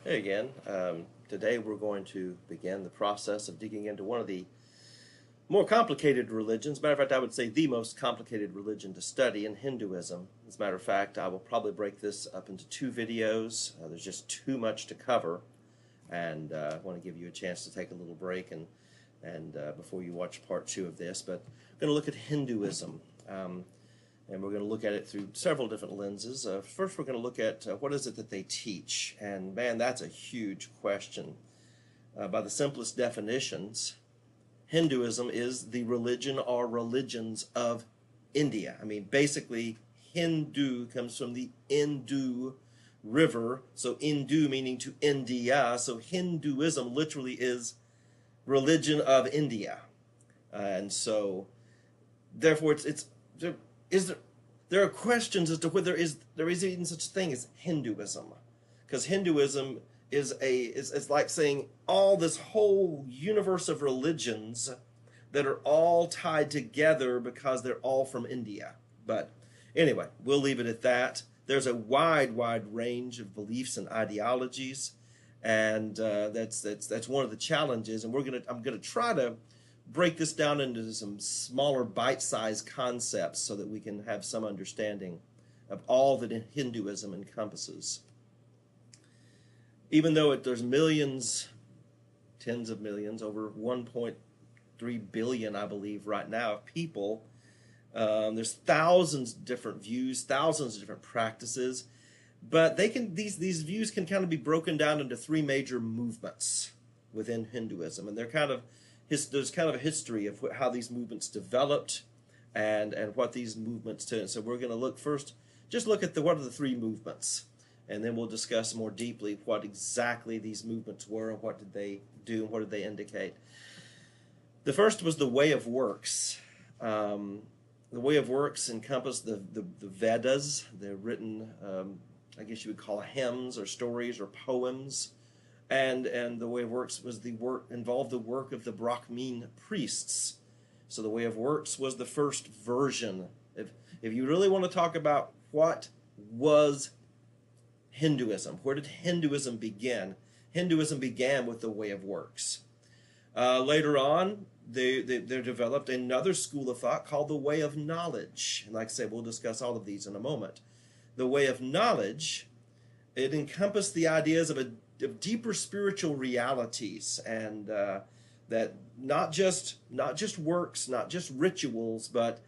Hey again. Today we're going to begin the process of digging into one of the more complicated religions. Matter of fact, I would say the most complicated religion to study in Hinduism. As a matter of fact, I will probably break this up into two videos. There's just too much to cover, and I want to give you a chance to take a little break and before you watch part two of this. But I'm going to look at Hinduism. And we're going to look at it through several different lenses. First, we're going to look at what is it that they teach. And man, that's a huge question. By the simplest definitions, Hinduism is the religion or religions of India. I mean, basically, Hindu comes from the Indus River. So Hindu meaning to India. So Hinduism literally is religion of India. And so, therefore, there are questions as to whether there is even such a thing as Hinduism, because Hinduism is like saying all this whole universe of religions that are all tied together because they're all from India. But anyway, we'll leave it at that. There's a wide range of beliefs and ideologies, and that's one of the challenges. And I'm gonna try to break this down into some smaller bite-sized concepts so that we can have some understanding of all that Hinduism encompasses. Even though there's millions, tens of millions, over 1.3 billion, I believe, right now of people, there's thousands of different views, thousands of different practices, but these views can kind of be broken down into three major movements within Hinduism, and there's kind of a history of how these movements developed and what these movements do. So we're going to look first, just look at what are the three movements, and then we'll discuss more deeply what exactly these movements were and what did they do and what did they indicate. The first was the way of works. The way of works encompassed the Vedas. They're written, I guess you would call hymns or stories or poems. And the way of works was involved the work of the Brahmin priests. So the way of works was the first version. If you really want to talk about what was Hinduism, where did Hinduism begin? Hinduism began with the way of works. Later on, they developed another school of thought called the way of knowledge. And like I said, we'll discuss all of these in a moment. The way of knowledge, it encompassed the ideas of deeper spiritual realities, and that not just works, not just rituals, but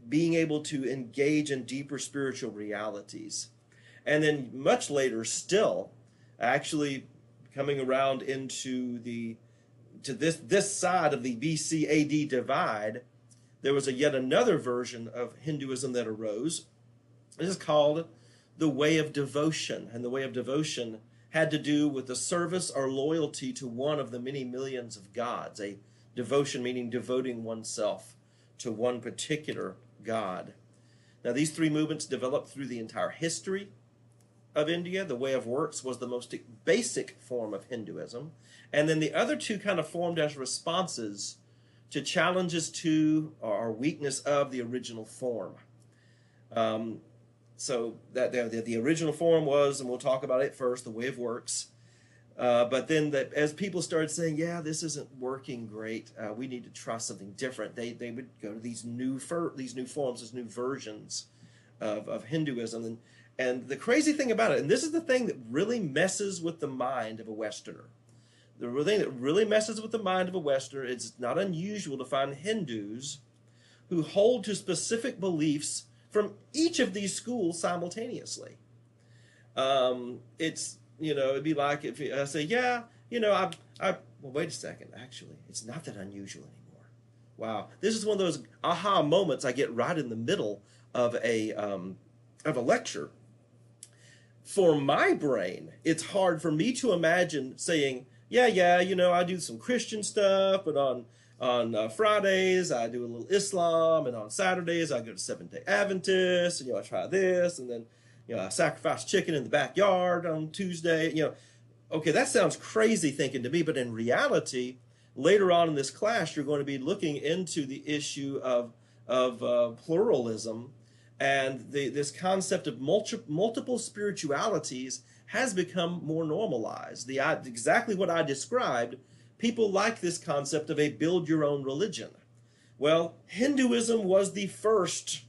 being able to engage in deeper spiritual realities. And then much later still, actually coming around into this side of the BC AD divide, there was yet another version of Hinduism that arose. This is called the way of devotion, and the way of devotion had to do with the service or loyalty to one of the many millions of gods. A devotion meaning devoting oneself to one particular god. Now, these three movements developed through the entire history of India. The way of works was the most basic form of Hinduism. And then the other two kind of formed as responses to challenges to or weakness of the original form. So that the original form was, and we'll talk about it first, the way of works. But then as people started saying, yeah, this isn't working great, we need to try something different, they would go to these new forms, these new versions of Hinduism. And the crazy thing about it, and this is the thing that really messes with the mind of a Westerner. The thing that really messes with the mind of a Westerner, it's not unusual to find Hindus who hold to specific beliefs from each of these schools simultaneously. It'd be like if I say, yeah, well, wait a second, actually, it's not that unusual anymore. Wow, this is one of those aha moments I get right in the middle of a lecture. For my brain, it's hard for me to imagine saying, yeah, I do some Christian stuff, but on Fridays, I do a little Islam, and on Saturdays, I go to Seventh-day Adventist, and, I try this, and then, I sacrifice chicken in the backyard on Tuesday, Okay, that sounds crazy thinking to me, but in reality, later on in this class, you're going to be looking into the issue of pluralism and this concept of multiple spiritualities has become more normalized. Exactly what I described, people like this concept of a build your own religion. Well, Hinduism was the first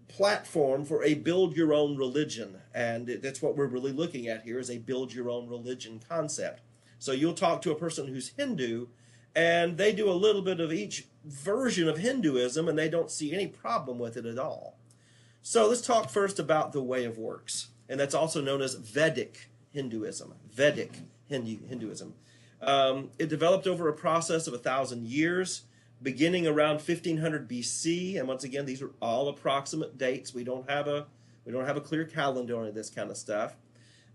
platform for a build your own religion, and that's what we're really looking at here, is a build your own religion concept. So you'll talk to a person who's Hindu, and they do a little bit of each version of Hinduism, and they don't see any problem with it at all. So let's talk first about the way of works, and that's also known as Vedic Hinduism. Vedic Hinduism. It developed over a process of 1,000 years, beginning around 1500 BC, and once again, these are all approximate dates. We don't have a clear calendar on this kind of stuff.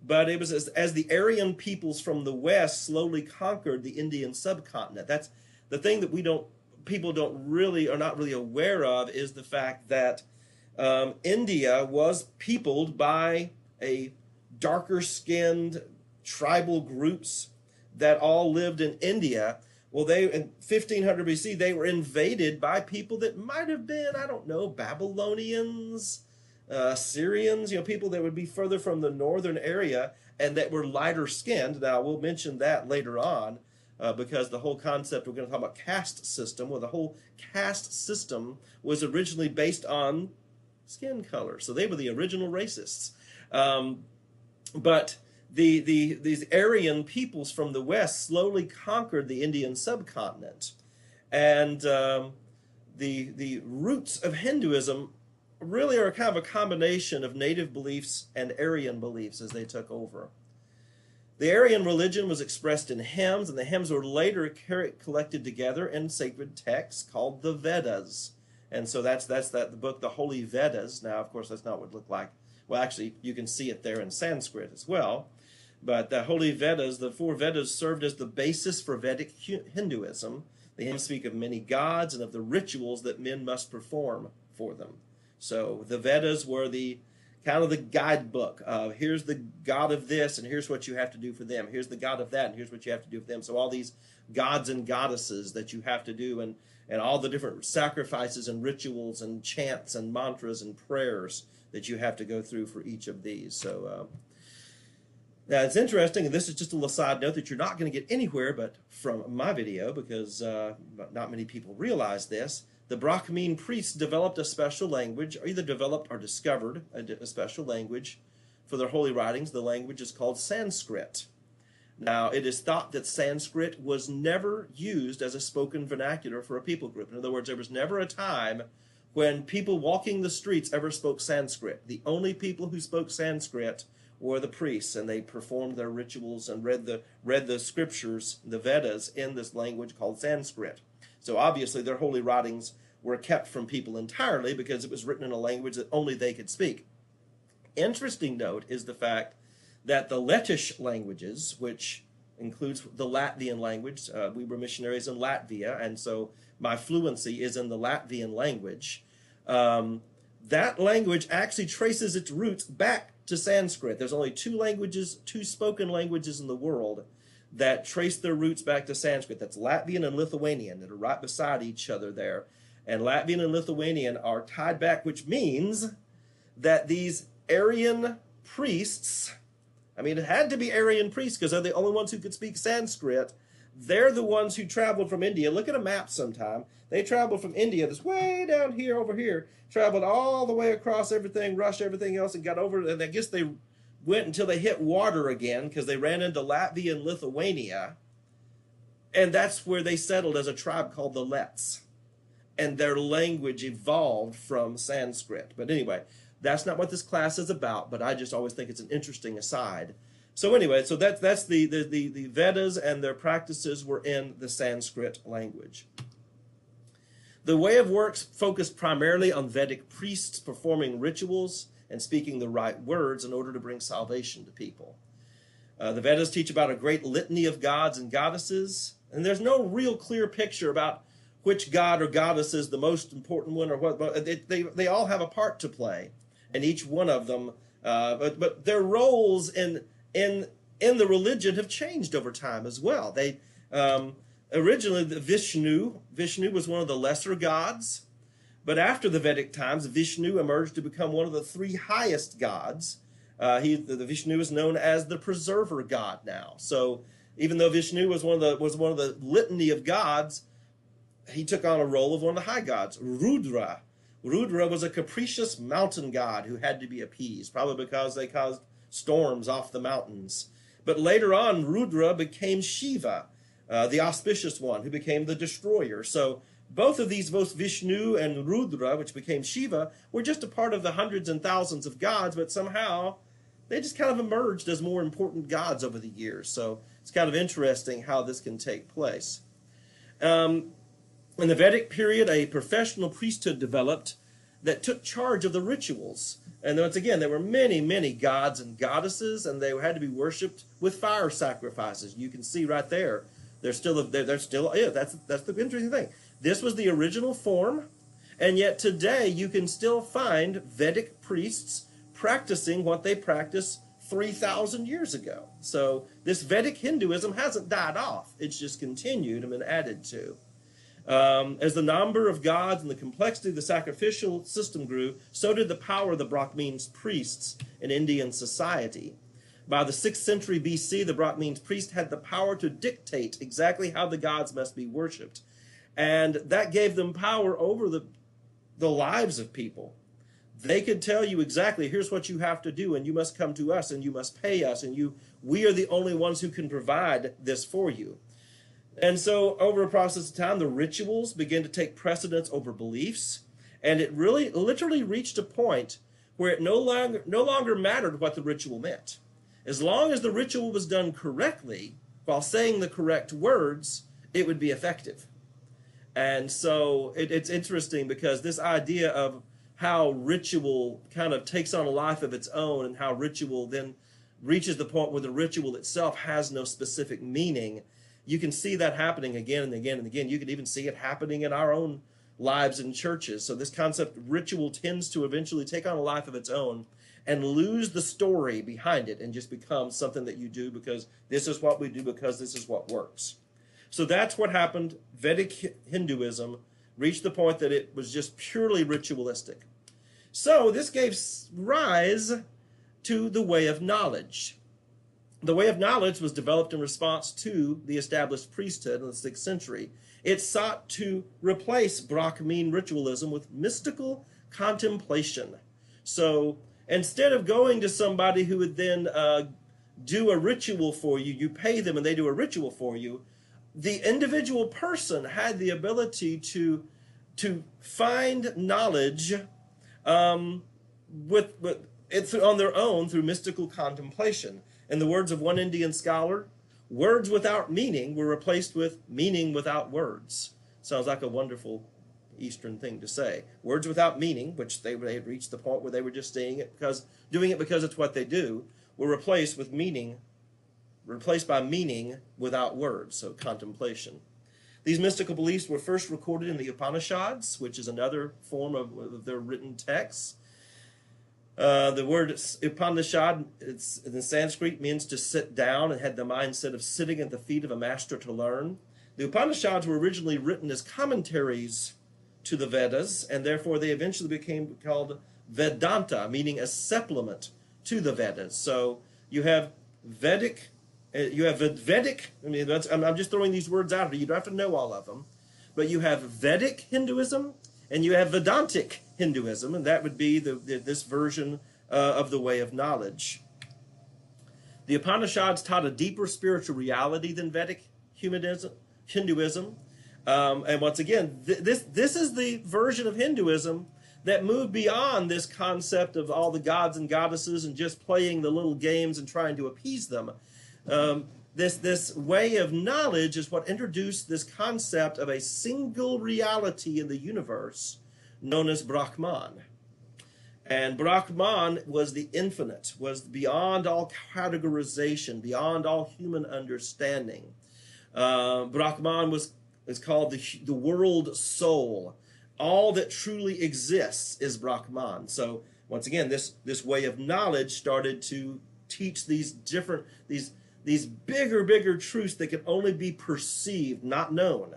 But it was as the Aryan peoples from the west slowly conquered the Indian subcontinent. That's the thing that people are not really aware of, is the fact that India was peopled by a darker skinned tribal groups that all lived in India. Well, in 1500 BC, they were invaded by people that might have been, I don't know, Babylonians, Syrians, people that would be further from the northern area and that were lighter skinned. Now, we'll mention that later on because the whole concept, we're going to talk about caste system. Well, the whole caste system was originally based on skin color. So they were the original racists. But these Aryan peoples from the west slowly conquered the Indian subcontinent. And the roots of Hinduism really are kind of a combination of native beliefs and Aryan beliefs as they took over. The Aryan religion was expressed in hymns, and the hymns were later collected together in sacred texts called the Vedas. And so that's the book, the Holy Vedas. Now, of course, that's not what it looked like. Well, actually, you can see it there in Sanskrit as well. But the Holy Vedas, the 4 Vedas, served as the basis for Vedic Hinduism. The hymns speak of many gods and of the rituals that men must perform for them. So the Vedas were the kind of the guidebook of here's the god of this and here's what you have to do for them. Here's the god of that and here's what you have to do for them. So all these gods and goddesses that you have to do, and all the different sacrifices and rituals and chants and mantras and prayers that you have to go through for each of these. So now it's interesting, and this is just a little side note that you're not going to get anywhere but from my video, because not many people realize this. The Brahmin priests developed a special language, or either developed or discovered a special language for their holy writings. The language is called Sanskrit. Now, it is thought that Sanskrit was never used as a spoken vernacular for a people group. In other words, there was never a time when people walking the streets ever spoke Sanskrit. The only people who spoke Sanskrit were the priests, and they performed their rituals and read the scriptures, the Vedas, in this language called Sanskrit. So obviously their holy writings were kept from people entirely because it was written in a language that only they could speak. Interesting note is the fact that the Lettish languages, which includes the Latvian language, we were missionaries in Latvia, and so my fluency is in the Latvian language. That language actually traces its roots back to Sanskrit. There's only 2 spoken languages in the world that trace their roots back to Sanskrit. That's Latvian and Lithuanian, that are right beside each other there. And Latvian and Lithuanian are tied back, which means that these Aryan priests, I mean, it had to be Aryan priests because they're the only ones who could speak Sanskrit. They're the ones who traveled from India. Look at a map sometime. They traveled from India, this way down here, over here, traveled all the way across everything, rushed everything else, and got over, and I guess they went until they hit water again because they ran into Latvia and Lithuania, and that's where they settled as a tribe called the Lets, and their language evolved from Sanskrit. But anyway, that's not what this class is about, but I just always think it's an interesting aside. So anyway, so that's the Vedas, and their practices were in the Sanskrit language. The way of works focused primarily on Vedic priests performing rituals and speaking the right words in order to bring salvation to people. The Vedas teach about a great litany of gods and goddesses, and there's no real clear picture about which god or goddess is the most important one or what, but they all have a part to play, and each one of them, but their roles in the religion have changed over time as well. They originally Vishnu was one of the lesser gods. But after the Vedic times, Vishnu emerged to become one of the 3 highest gods. The Vishnu is known as the preserver god now. So even though Vishnu was one of the litany of gods, he took on a role of one of the high gods, Rudra. Rudra was a capricious mountain god who had to be appeased, probably because they caused storms off the mountains. But later on, Rudra became Shiva, the auspicious one, who became the destroyer. So both of these, both Vishnu and Rudra, which became Shiva, were just a part of the hundreds and thousands of gods, but somehow they just kind of emerged as more important gods over the years. So it's kind of interesting how this can take place. In the Vedic period, a professional priesthood developed that took charge of the rituals. And once again, there were many, many gods and goddesses, and they had to be worshipped with fire sacrifices. You can see right there. They're still, that's the interesting thing. This was the original form, and yet today you can still find Vedic priests practicing what they practiced 3,000 years ago. So this Vedic Hinduism hasn't died off. It's just continued and been added to. As the number of gods and the complexity of the sacrificial system grew, so did the power of the Brahmins priests in Indian society. By the 6th century BC, the Brahmins priest had the power to dictate exactly how the gods must be worshipped. And that gave them power over the lives of people. They could tell you exactly, here's what you have to do, and you must come to us, and you must pay us, and we are the only ones who can provide this for you. And so over a process of time, the rituals began to take precedence over beliefs, and it really literally reached a point where it no longer mattered what the ritual meant. As long as the ritual was done correctly, while saying the correct words, it would be effective. And so it's interesting because this idea of how ritual kind of takes on a life of its own, and how ritual then reaches the point where the ritual itself has no specific meaning, you can see that happening again and again and again. You can even see it happening in our own lives in churches. So this concept of ritual tends to eventually take on a life of its own and lose the story behind it and just become something that you do because this is what we do, because this is what works. So that's what happened. Vedic Hinduism reached the point that it was just purely ritualistic. So this gave rise to the way of knowledge. The way of knowledge was developed in response to the established priesthood in the 6th century. It sought to replace Brahmin ritualism with mystical contemplation. So instead of going to somebody who would then do a ritual for you, you pay them and they do a ritual for you, the individual person had the ability to find knowledge on their own through mystical contemplation. In the words of one Indian scholar, words without meaning were replaced with meaning without words. Sounds like a wonderful Eastern thing to say. Words without meaning, which they had reached the point where they were just doing it because it's what they do, were replaced by meaning without words, so contemplation. These mystical beliefs were first recorded in the Upanishads, which is another form of their written texts. The word Upanishad, in the Sanskrit, means to sit down, and had the mindset of sitting at the feet of a master to learn. The Upanishads were originally written as commentaries to the Vedas, and therefore they eventually became called Vedanta, meaning a supplement to the Vedas. So you have Vedic. I mean, I'm just throwing these words out here. You don't have to know all of them. But you have Vedic Hinduism, and you have Vedantic Hinduism, and that would be this version of the way of knowledge. The Upanishads taught a deeper spiritual reality than Vedic Hinduism. And once again, this is the version of Hinduism that moved beyond this concept of all the gods and goddesses and just playing the little games and trying to appease them. This way of knowledge is what introduced this concept of a single reality in the universe known as Brahman. And Brahman was the infinite, was beyond all categorization, beyond all human understanding. Brahman is called the world soul. All that truly exists is Brahman. So once again, this way of knowledge started to teach these bigger truths that can only be perceived, not known.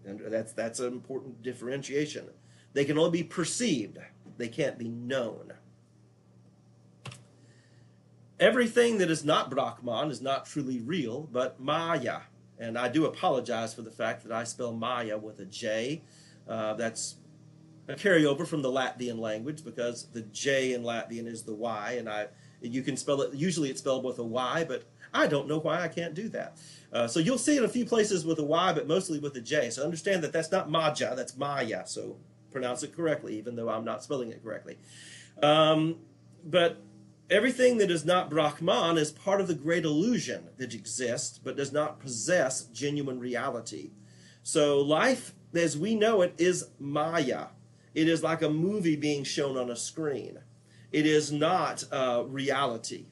And that's an important differentiation. They can only be perceived. They can't be known. everything that is not Brahman is not truly real, but Maya. And I do apologize for the fact that I spell Maya with a J. That's a carryover from the Latvian language, because the J in Latvian is the Y, and you can spell it, usually it's spelled with a Y, but I don't know why I can't do that. So you'll see it a few places with a Y, but mostly with a J. So understand that that's not Maja, that's Maya. So pronounce it correctly, even though I'm not spelling it correctly. But everything that is not Brahman is part of the great illusion that exists, but does not possess genuine reality. So life, as we know it, is Maya. It is like a movie being shown on a screen. It is not reality.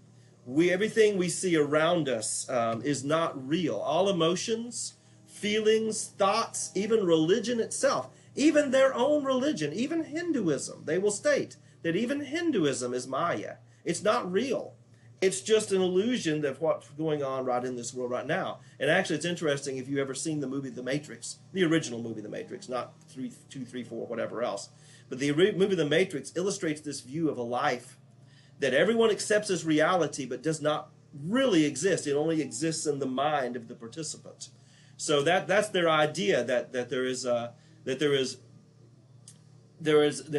Everything we see around us is not real. All emotions, feelings, thoughts, even religion itself, even their own religion, even Hinduism, they will state that even Hinduism is Maya. It's not real. It's just an illusion of what's going on right in this world right now. And actually, it's interesting, if you've ever seen the movie The Matrix, the original movie The Matrix, not 2, 3, 4, whatever else. But the movie The Matrix illustrates this view of a life that everyone accepts as reality, but does not really exist. It only exists in the mind of the participant. So that's their idea, that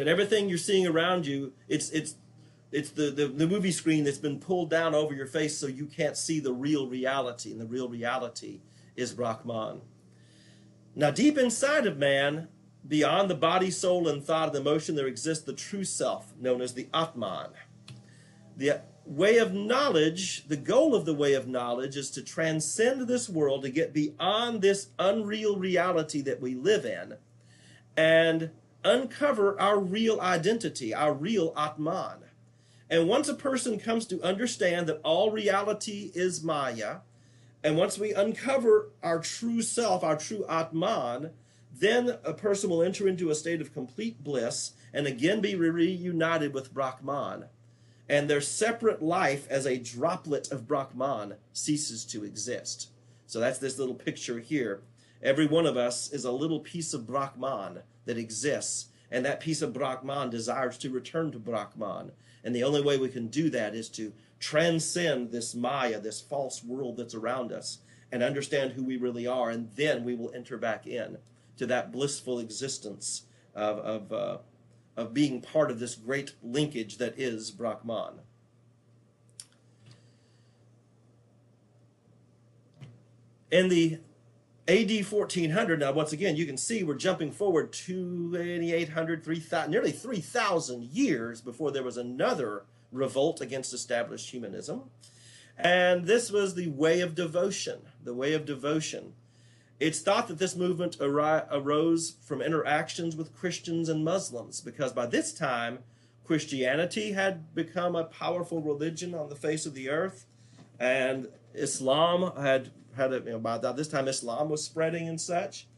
everything you're seeing around you, it's the movie screen that's been pulled down over your face so you can't see the real reality, and the real reality is Brahman. Now, deep inside of man, beyond the body, soul, and thought and emotion, there exists the true self, known as the Atman. The way of knowledge, the goal of the way of knowledge, is to transcend this world, to get beyond this unreal reality that we live in, and uncover our real identity, our real Atman. And once a person comes to understand that all reality is Maya, and once we uncover our true self, our true Atman, then a person will enter into a state of complete bliss and again be reunited with Brahman. And their separate life as a droplet of Brahman ceases to exist. So that's this little picture here. Every one of us is a little piece of Brahman that exists, and that piece of Brahman desires to return to Brahman. And the only way we can do that is to transcend this Maya, this false world that's around us, and understand who we really are, and then we will enter back in to that blissful existence of being part of this great linkage that is Brahman. In the AD 1400, now once again, you can see we're jumping forward 2,800, 3,000, nearly 3,000 years before there was another revolt against established humanism. And this was the way of devotion, the way of devotion. It's thought that this movement arose from interactions with Christians and Muslims, because by this time, Christianity had become a powerful religion on the face of the earth, and Islam by this time Islam was spreading and such.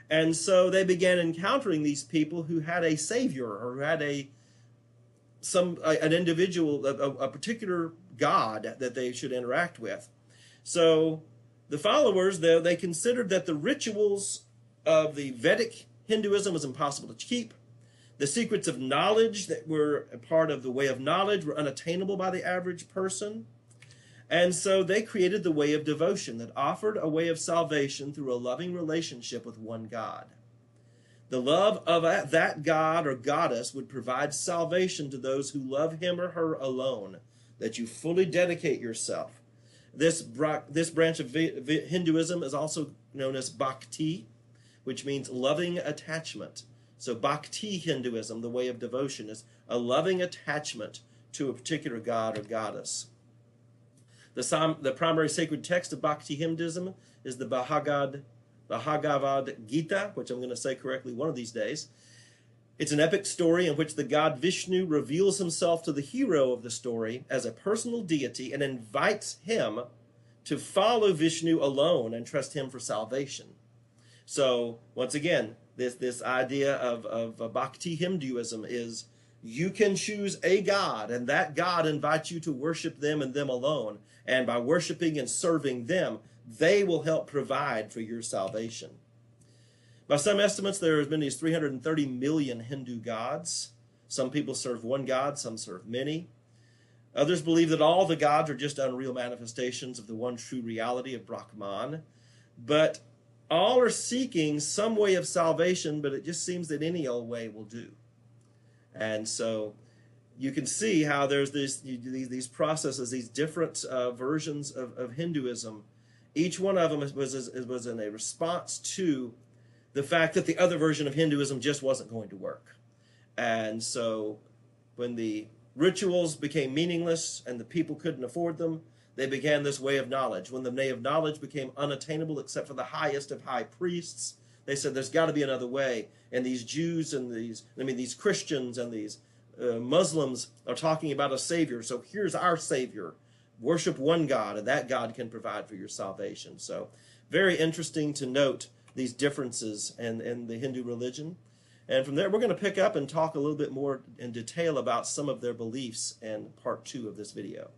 And so they began encountering these people who had a savior, or who had an individual, a particular God that they should interact with. So the followers, though, they considered that the rituals of the Vedic Hinduism was impossible to keep. The secrets of knowledge that were a part of the way of knowledge were unattainable by the average person. And so they created the way of devotion that offered a way of salvation through a loving relationship with one God. The love of that God or goddess would provide salvation to those who love him or her alone, that you fully dedicate yourself. This branch of Hinduism is also known as bhakti, which means loving attachment. So bhakti Hinduism, the way of devotion, is a loving attachment to a particular god or goddess. The primary sacred text of bhakti Hinduism is the Bhagavad Gita, which I'm going to say correctly one of these days. It's an epic story in which the god Vishnu reveals himself to the hero of the story as a personal deity and invites him to follow Vishnu alone and trust him for salvation. So, once again, this idea of bhakti Hinduism is you can choose a god, and that god invites you to worship them and them alone. And by worshiping and serving them, they will help provide for your salvation. By some estimates, there are as many as 330 million Hindu gods. Some people serve one god, some serve many. Others believe that all the gods are just unreal manifestations of the one true reality of Brahman. But all are seeking some way of salvation, but it just seems that any old way will do. And so you can see how there's these processes, these different versions of Hinduism. Each one of them was in a response to the fact that the other version of Hinduism just wasn't going to work. And so when the rituals became meaningless and the people couldn't afford them, they began this way of knowledge. When the way of knowledge became unattainable except for the highest of high priests, they said there's got to be another way. And these Jews and these Christians and these Muslims are talking about a savior. So here's our savior. Worship one God, and that God can provide for your salvation. So very interesting to note these differences in the Hindu religion. And from there, we're going to pick up and talk a little bit more in detail about some of their beliefs in part 2 of this video.